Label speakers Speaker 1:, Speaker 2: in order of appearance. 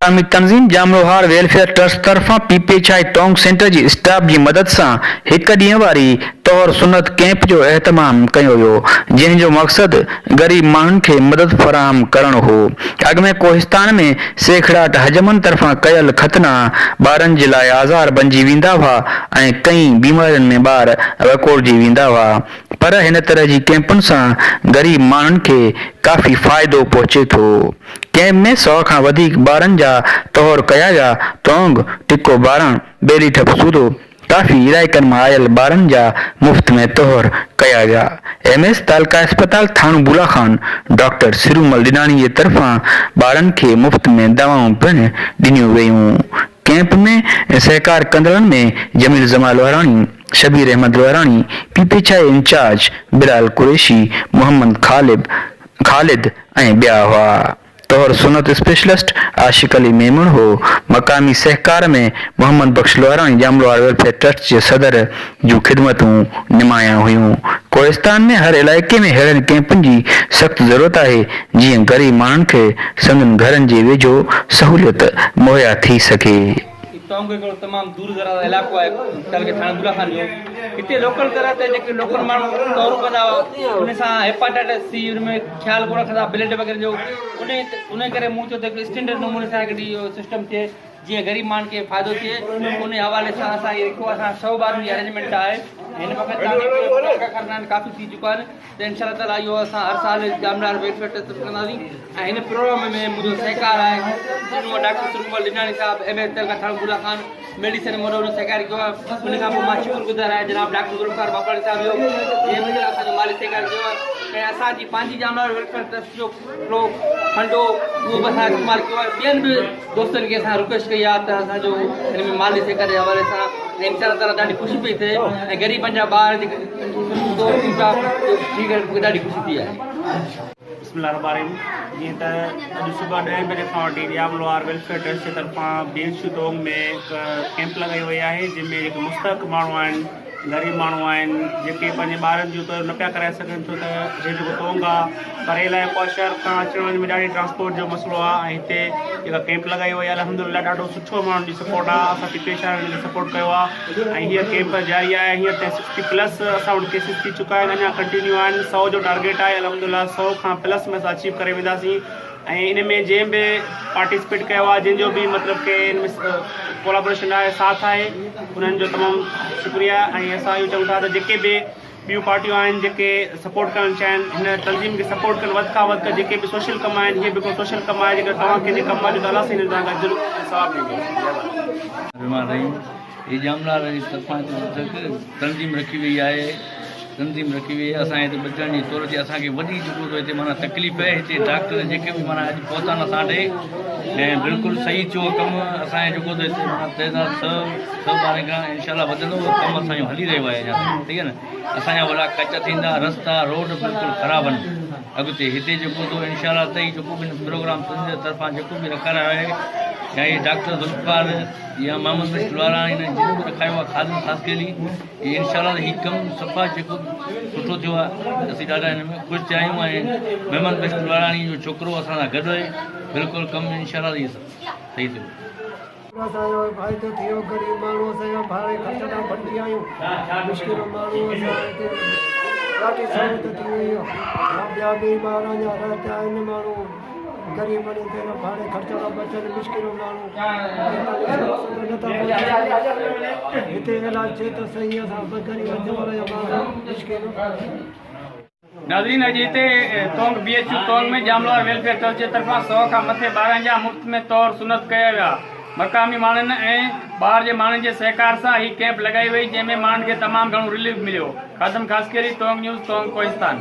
Speaker 1: मकामी तंज़ीम जामलोहार welfare trust तरफां पीपेछाई Tong centre जी staff जी मदद सां हिक ॾींहं वारी तौर सुनत कैंप जो एहतमाम कयो वियो, जंहिंजो मक़सदु ग़रीब माण्हुनि खे मदद फराहम करणु हो। अॻु में कोहिस्तान में सैकड़ाट हजमनि तरफ़ां कयल खतना ॿारनि जे लाइ आज़ार बणिजी वेंदा हुआ ऐं कई बीमारियुनि में ॿार वकोड़जी वेंदा हुआ, पर हिन तरह जी कैंपुनि सां ग़रीब माण्हुनि खे काफ़ी फ़ाइदो पहुचे थो। कैंप में 100 खां वधीक ॿारनि जा तौर कया विया। तोंग, टिको बारण, बेली ठप सूदो काफ़ी इलाइक़नि मां आयल ॿारनि जा मुफ़्त में तौर कया विया। MS तालका अस्पताल थाणू बुलाखान डॉक्टर सिरूमल ॾिनाणी जे तरफ़ां ॿारनि खे मुफ़्त में दवाऊं पिणु ॾिनियूं वेयूं। कैंप में सहकार कंदड़नि में जमील जमाल वराणी, शबीर अहमद वराणी, पीपेछाई इंचार्ज बिलाल कुरैशी, मोहम्मद खालिद ऐं ॿिया हुआ। तौर सुनत स्पेशलिस्ट आशिक अली मेमून हो। मकामी सहकार में मोहम्मद बख्श लोहाराणी जामलोहार वेलफेयर ट्रस्ट जे सदर जूं ख़िदमतूं निमाया हुयूं। कोहिस्तान में हर इलाइक़े में अहिड़नि कैंपनि जी सख़्त ज़रूरत आहे, जीअं ग़रीब माण्हुनि खे संदनि घरनि जे वेझो सहूलियत मुहैया थी सघे।
Speaker 2: तोंग हिकिड़ो तमामु दूर दराज इलाइक़ो आहे थाणे बुलाखान जो। हिते लोकल तरह ते जेके लोकल माण्हू तौर कंदा हुआ, उन सां हेपाटाइटिस सी में ख़्यालु कोन रखंदा, ब्लड वग़ैरह जो उन करे मूं चयो त स्टैंडर्ड नमूने सां हिकिड़ी इहो सिस्टम थिए जीअं ग़रीब माण्हुनि खे फ़ाइदो थिए। उन हवाले सां असां इहे रखियो, असां 100 ॿारनि जी अरेंजमेंट आहे। हिन वक़्तु तव्हांजे काफ़ी थी चुका आहिनि, त इनशा ताला इहो असां हर साल जामलोहार वेलफेयर ट्रस्ट कंदासीं। ऐं हिन प्रोग्राम में मुंहिंजो सहकार आहे डॉक्टर सिरूमल ॾिनाणी साहिबु, MS तालका थाणू बुलाखान मेडिसिन मोड़ो सहकार कयो आहे। उन खां पोइ मां शुक्रगुज़ार आहियां जनाब डॉक्टर गुलफ़ार बापाणी साहिब जो, जंहिं मुंहिंजे असांजो माली सहकार कयो आहे। ऐं असांजी पंहिंजी जामलोहार वेलफेयर ट्रस्ट जो हिकिड़ो फंडो उहो बि असां इस्तेमालु कयो आहे। ॿियनि बि दोस्तनि खे असां रिक्वेस्ट कई आहे त असांजो हिन में माली सहकार जे हवाले सां इनशा ताला ॾाढी ख़ुशी पई थिए ऐं ग़रीबनि जा ॿार जेके ॾाढी ख़ुशी थी आहे।
Speaker 3: बिस्मिल्लाहिर्रहमानिर्रहीम। जीअं त अॼु सुबुह 10 बजे खां वठी जामलोहार वेलफेयर ट्रस्ट जे तरफ़ां BHU तोंग में हिकु कैंप लॻाई वई आहे, जंहिंमें जेके मुस्तहक़ माण्हू आहिनि, ग़रीब माण्हू आहिनि, जेके पंहिंजे ॿारनि जूं त न पिया कराए सघनि, छो त जेको तोंग आहे परे इलाइक़ो आहे, शहर खां अचण वञण में ॾाढी ट्रांसपोर्ट जो मसइलो आहे। ऐं हिते जेका कैंप लॻाई वई आहे अल्हम्दुलिल्लाह ॾाढो सुठो माण्हुनि जी सपोर्ट आहे। असां पीपेछाई वारनि खे सपोर्ट कयो आहे ऐं हीअ कैंप जारी आहे। हींअर ते 60+ असां वटि केसिस थी चुका आहिनि, अञा कंटिन्यू आहिनि। 100 जो टारगेट आहे, अल्हम्दुलिल्लाह 100 खां प्लस में असां अचीव करे वेंदासीं। ऐं इन में जंहिं बि पार्टिसिपेट कयो आहे, जंहिंजो बि मतिलबु कि इन में कोलाबोरेशन आहे, साथ आहे, उन्हनि जो तमामु शुक्रिया। ऐं असां इहो चऊं था त जेके बि ॿियूं पार्टियूं आहिनि जेके सपोर्ट करणु चाहिनि, हिन तंज़ीम खे सपोर्ट कनि वधि खां वधि, जेके बि सोशल कम आहिनि, हीअ बि हिकिड़ो सोशल कमु आहे। जेकर तव्हांखे हिन कम जो तलाश हिन तव्हांखां ज़रूरु सवाबु ॾींदो।
Speaker 4: ये जामलोहार जी तरफ़ां तंज़ीम रखी वई आहे, असांजे हिते बचण जी तौर ते असांखे वॾी जेको हिते माना तकलीफ़ आहे। हिते डॉक्टर जेके बि माना अॼु पहुता न असां ॾे, ऐं बिल्कुलु सही चयो कमु असांजे जेको त हिते माना तइदाद 100 ॿारनि खां इनशाला वधंदो, कमु असांजो हली रहियो आहे अञा, ठीकु आहे न। असांजा वॾा कच थींदा, रस्ता रोड बिल्कुलु ख़राबु आहिनि। अॻिते हिते जेको तो इनशाला तई जेको बि प्रोग्राम तुंहिंजे तरफ़ां जेको बि रखायो आहे, या ये डॉक्टर गुलफ़ार या मोहम्मद बख्श लोहाराणी ने जेको बि रखायो आहे ख़ादिम ख़ासि कयली, ये इनशाला ही कमु सफ़ा जेको सुठो थियो आहे। असीं ॾाढा हिन में ख़ुशि थिया आहियूं ऐं मोहम्मद बख्श लोहाराणी जो छोकिरो असां सां गॾु आहे। बिल्कुलु कमु इनशाला इहो सही थियो।
Speaker 5: असांजो फ़ाइदो थियो, ग़रीब माण्हू असांजा भाड़े ख़र्चा भरिजी आहियूं, मुश्किल माण्हू असांखे ॾाढी सहूलियत थी वई आहे। ॿिया बि ॿारनि जा रहता आहिनि, माण्हू ग़रीबनि खे भाड़े ख़र्चा था बचनि, मुश्किल माण्हू हिते इलाजु थिए त सही, असां ग़रीब जा माण्हू मुश्किल।
Speaker 2: नाज़रीन, अॼु हिते तोंग BHU तोंग में जामलोहार वेलफेयर ट्रस्ट जे तरफ़ां 100 खां मथे ॿारनि जा मुफ़्त में तौर सुनत कया विया। मक़ामी माण्हुनि ऐं ॿाहिरि जे माण्हुनि जे सहकार सां ही कैंप लॻाई वई, जंहिंमें माण्हुनि खे तमामु घणो रिलीफ मिलियो। ख़ादिम ख़ासि कयली, तोंग न्यूज़, तोंग कोहिस्तान।